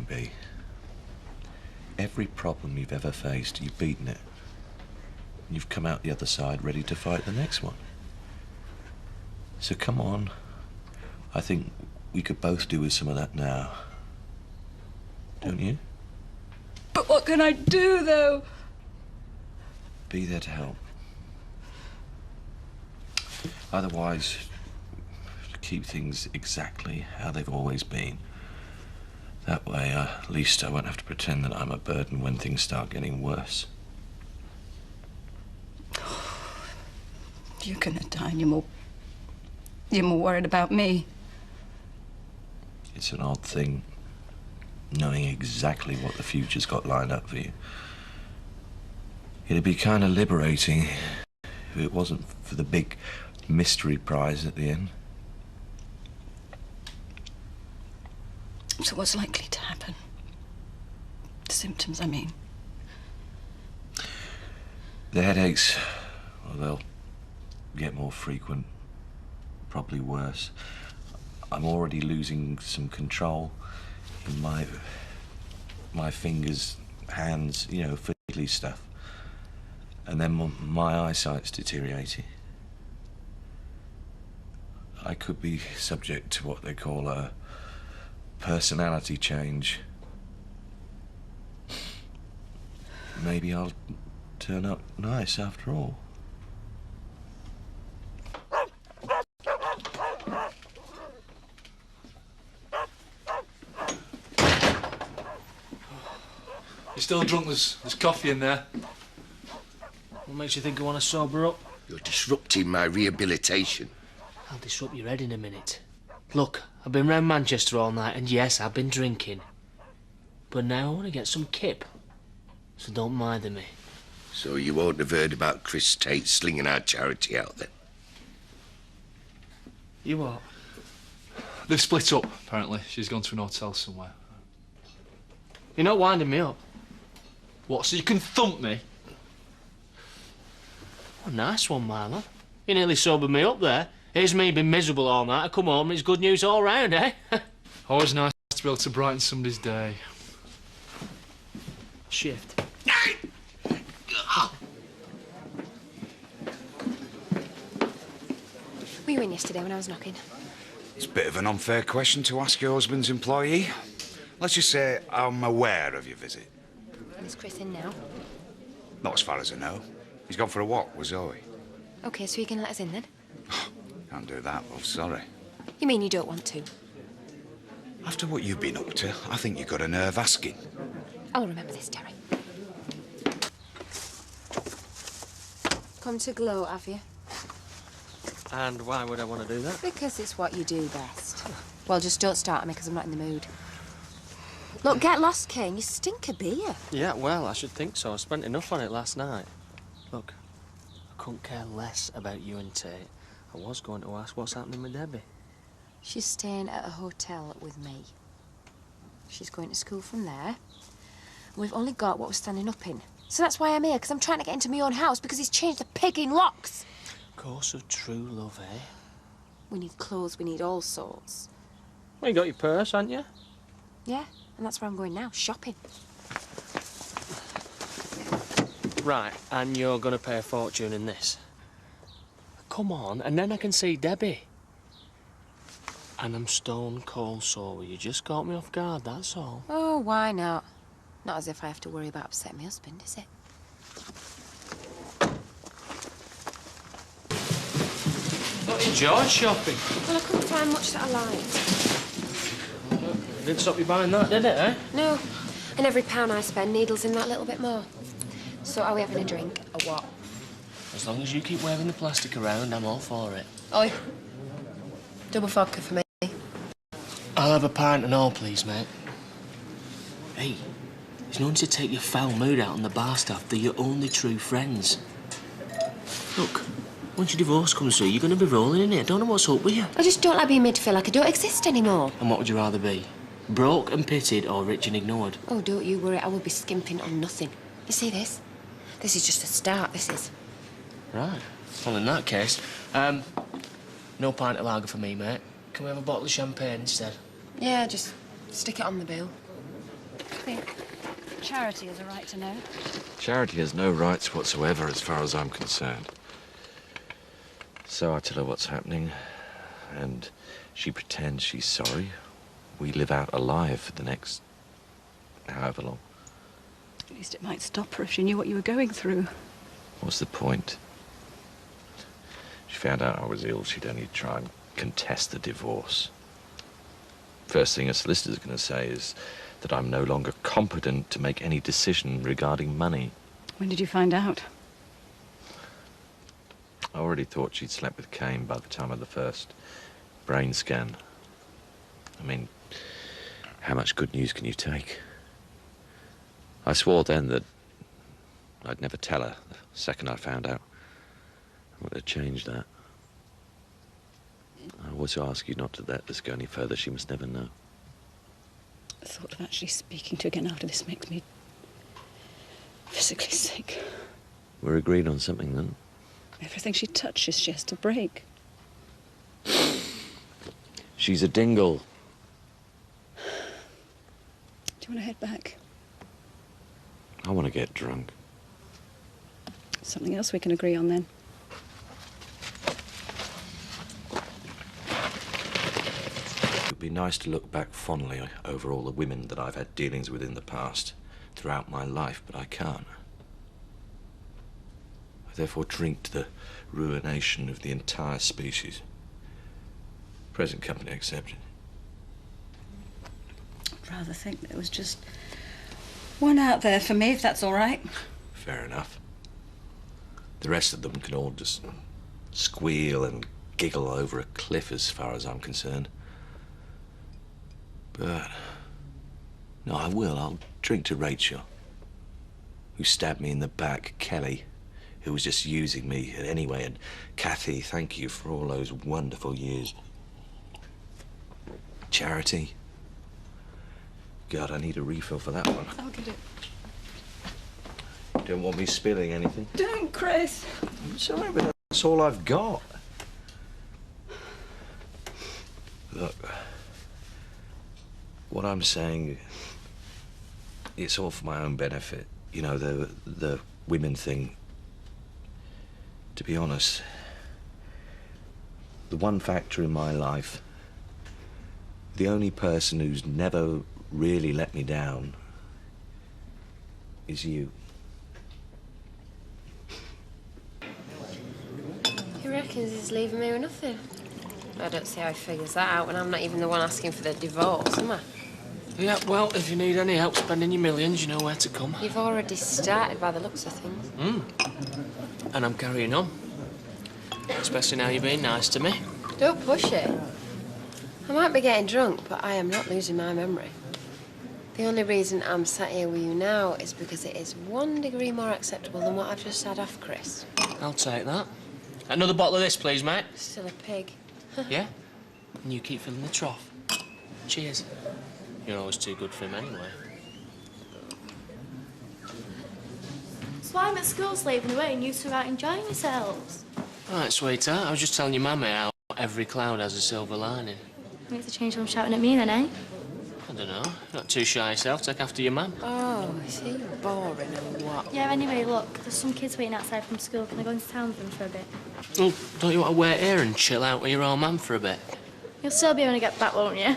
B. Every problem you've ever faced, you've beaten it. You've come out the other side ready to fight the next one. So come on. I think we could both do with some of that now. Don't you? But what can I do, though? Be there to help. Otherwise, keep things exactly how they've always been. That way, at least I won't have to pretend that I'm a burden when things start getting worse. You're gonna die and you're more worried about me. It's an odd thing, knowing exactly what the future's got lined up for you. It'd be kind of liberating if it wasn't for the big mystery prize at the end. So what's likely to happen? The symptoms, I mean. The headaches, well, they'll get more frequent, probably worse. I'm already losing some control in my fingers, hands, you know, fiddly stuff. And then my eyesight's deteriorating. I could be subject to what they call a personality change. Maybe I'll turn up nice after all. You're still drunk? There's coffee in there. What makes you think you want to sober up? You're disrupting my rehabilitation. I'll disrupt your head in a minute. Look, I've been round Manchester all night, and yes, I've been drinking. But now I want to get some kip. So don't mither me. So you won't have heard about Chris Tate slinging our charity out there? You what? They've split up, apparently. She's gone to an hotel somewhere. You're not winding me up. What, so you can thump me? Oh, nice one, Marlon. You nearly sobered me up there. Here's me been miserable all night. I come home and it's good news all round, eh? Always nice to be able to brighten somebody's day. Shift. Were you in yesterday when I was knocking? It's a bit of an unfair question to ask your husband's employee. Let's just say I'm aware of your visit. And is Chris in now? Not as far as I know. He's gone for a walk with Zoe. OK, so you can let us in then? Can't do that, love, sorry. You mean you don't want to? After what you've been up to, I think you've got a nerve asking. I'll remember this, Terry. Come to Glow, have you? And why would I want to do that? Because it's what you do best. Well, just don't start me, because I'm not in the mood. Look, get lost, Kane. You stink of beer. Yeah, well, I should think so. I spent enough on it last night. Look, I couldn't care less about you and Tate. I was going to ask what's happening with Debbie. She's staying at a hotel with me. She's going to school from there. And we've only got what we're standing up in. So that's why I'm here, because I'm trying to get into my own house because he's changed the pig in locks. Course of true love, eh? We need clothes, we need all sorts. Well, you got your purse, haven't you? Yeah, and that's where I'm going now, shopping. Right, and you're going to pay a fortune in this. Come on, and then I can see Debbie. And I'm stone cold sore. You just caught me off guard, that's all. Oh, why not? Not as if I have to worry about upsetting my husband, is it? Not enjoyed shopping. Well, I couldn't find much that I liked. It didn't stop you buying that, did it, eh? No. And every pound I spend needles in that little bit more. So are we having a drink, or what? As long as you keep waving the plastic around, I'm all for it. Oi. Double vodka for me. I'll have a pint and all, please, mate. Hey, there's no need to take your foul mood out on the bar staff. They're your only true friends. Look, once your divorce comes through, you're going to be rolling in it. I don't know what's up with you. I just don't like being made to feel like I don't exist anymore. And what would you rather be? Broke and pitied or rich and ignored? Oh, don't you worry. I will be skimping on nothing. You see this? This is just a start, this is. Right. Well, in that case, no pint of lager for me, mate. Can we have a bottle of champagne instead? Yeah, just stick it on the bill. Charity has a right to know. Charity has no rights whatsoever as far as I'm concerned. So I tell her what's happening, and she pretends she's sorry. We live out a lie for the next however long. At least it might stop her if she knew what you were going through. What's the point? She found out I was ill, she'd only try and contest the divorce. First thing a solicitor's going to say is that I'm no longer competent to make any decision regarding money. When did you find out? I already thought she'd slept with Kane by the time of the first brain scan. I mean, how much good news can you take? I swore then that I'd never tell her the second I found out. I'm going to change that. I also ask you not to let this go any further. She must never know. The thought of actually speaking to you again after this makes me physically sick. We're agreed on something then. Everything she touches, she has to break. She's a dingle. Do you want to head back? I want to get drunk. Something else we can agree on then. It would be nice to look back fondly over all the women that I've had dealings with in the past throughout my life, but I can't. I therefore drink to the ruination of the entire species, present company excepted. I'd rather think there was just one out there for me, if that's all right. Fair enough. The rest of them can all just squeal and giggle over a cliff as far as I'm concerned. But no, I will. I'll drink to Rachel, who stabbed me in the back, Kelly, who was just using me anyway, and Kathy, thank you for all those wonderful years. Charity. God, I need a refill for that one. I'll get it. Don't want me spilling anything? Don't, Chris. I'm sorry, but that's all I've got. Look, what I'm saying, it's all for my own benefit. You know, the women thing. To be honest, the one factor in my life, the only person who's never really let me down is you. He reckons he's leaving me with nothing. I don't see how he figures that out when I'm not even the one asking for the divorce, am I? Yeah, well, if you need any help spending your millions, you know where to come. You've already started by the looks of things. And I'm carrying on. Especially now you're being nice to me. Don't push it. I might be getting drunk, but I am not losing my memory. The only reason I'm sat here with you now is because it is 1 degree more acceptable than what I've just had off Chris. I'll take that. Another bottle of this, please, mate. Still a pig. Yeah? And you keep filling the trough. Cheers. You're always too good for him anyway. So I'm at school slaving away and you two are out enjoying yourselves. Right, sweetheart, I was just telling your mammy how every cloud has a silver lining. Makes a change from shouting at me then, eh? I don't know. Not too shy yourself. Take after your mum. Oh, is he boring or what? Yeah, anyway, look, there's some kids waiting outside from school. Can I go into town with them for a bit? Well, don't you want to wait here and chill out with your old man for a bit? You'll still be when I get back, won't you?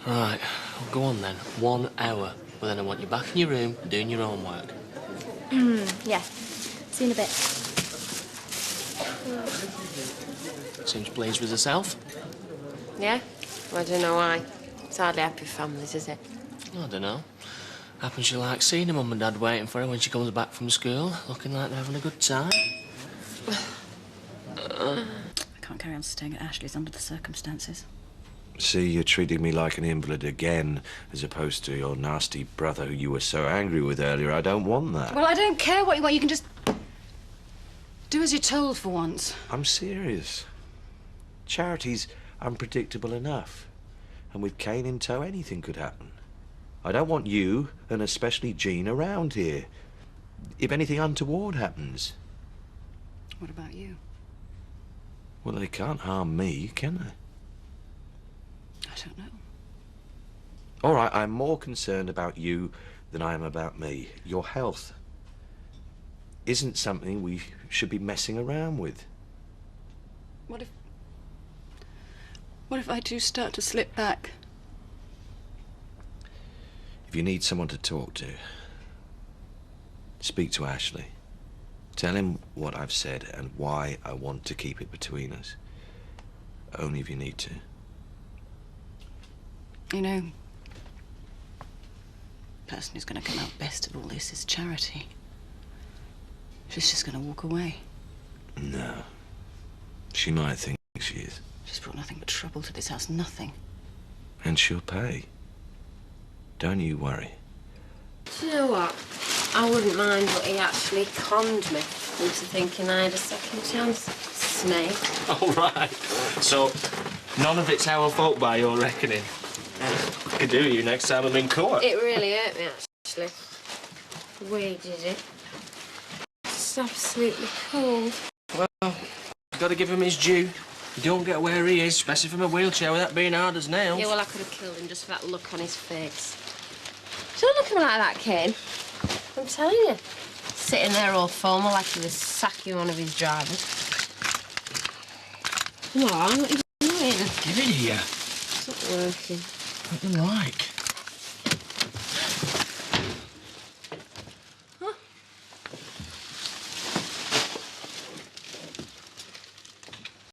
Right, well, go on then. 1 hour. But then I want you back in your room doing your own work. Yeah. See you in a bit. Seems pleased with herself. Yeah? Well, I don't know why. It's hardly happy families, is it? I don't know. Happens she likes seeing her mum and dad waiting for her when she comes back from school, looking like they're having a good time. I can't carry on staying at Ashley's under the circumstances. See, you're treating me like an invalid again, as opposed to your nasty brother who you were so angry with earlier. I don't want that. Well, I don't care what you want. You can just do as you're told for once. I'm serious. Charity's unpredictable enough. And with Kane in tow, anything could happen. I don't want you, and especially Jean, around here. If anything untoward happens. What about you? Well, they can't harm me, can they? I don't know. All right, I'm more concerned about you than I am about me. Your health isn't something we should be messing around with. What if I do start to slip back? If you need someone to talk to, speak to Ashley. Tell him what I've said and why I want to keep it between us. Only if you need to. You know, the person who's going to come out best of all this is Charity. She's just going to walk away. No. She might think she is. She's brought nothing but trouble to this house, nothing. And she'll pay. Don't you worry. Do you know what? I wouldn't mind, but he actually conned me into thinking I had a second chance. Snake. All right. So, none of it's our fault by your reckoning. I could do you next time I'm in court. It really hurt me, actually. The way he did it. It's absolutely cold. Well, got to give him his due. You don't get where he is, especially from a wheelchair without being hard as nails. Yeah, well, I could have killed him just for that look on his face. Don't look at me like that, Kane. I'm telling you. Sitting there all formal like he was sacking one of his drivers. Come on, what are you doing? Give it here. It's not working. What do you like?